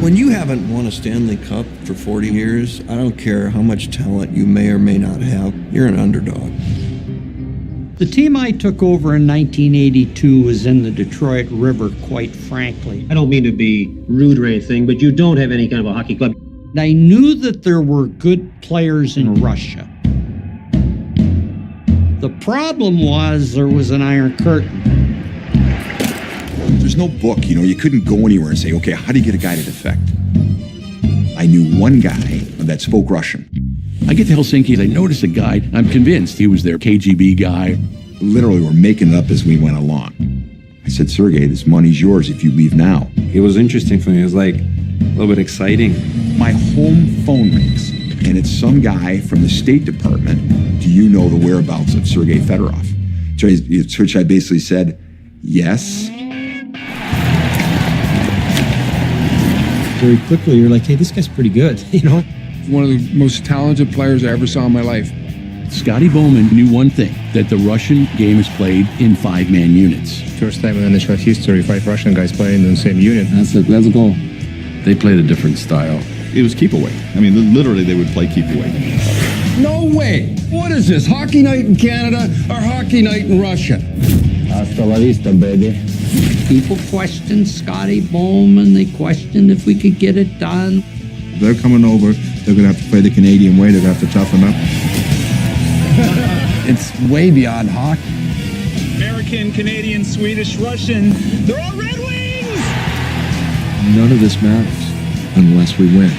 When you haven't won a Stanley Cup for 40 years, I don't care how much talent you may or may not have, you're an underdog. The team I took over in 1982 was in the Detroit River, quite frankly. I don't mean to be rude or anything, but you don't have any kind of a hockey club. I knew that there were good players in Russia. The problem was there was an Iron Curtain. There's no book, you couldn't go anywhere and say, okay, how do you get a guy to defect? I knew one guy that spoke Russian. I get to Helsinki and I notice a guy, I'm convinced he was their KGB guy. Literally, we're making it up as we went along. I said, Sergey, this money's yours if you leave now. It was interesting for me. It was like a little bit exciting. My home phone rings, and it's some guy from the State Department. Do you know the whereabouts of Sergei Fedorov? To which I basically said, yes. Very quickly, you're like, hey, this guy's pretty good, One of the most talented players I ever saw in my life. Scotty Bowman knew one thing, that the Russian game is played in 5-man units. First time in NHL history, 5 Russian guys playing in the same unit. That's a goal. They played a different style. It was keep away. I mean, literally, they would play keep away. No way. What is this, hockey night in Canada or hockey night in Russia? Hasta la vista, baby. People questioned Scotty Bowman. They questioned if we could get it done. They're coming over. They're going to have to play the Canadian way. They're going to have to toughen up. It's way beyond hockey. American, Canadian, Swedish, Russian. They're all Red Wings! None of this matters unless we win.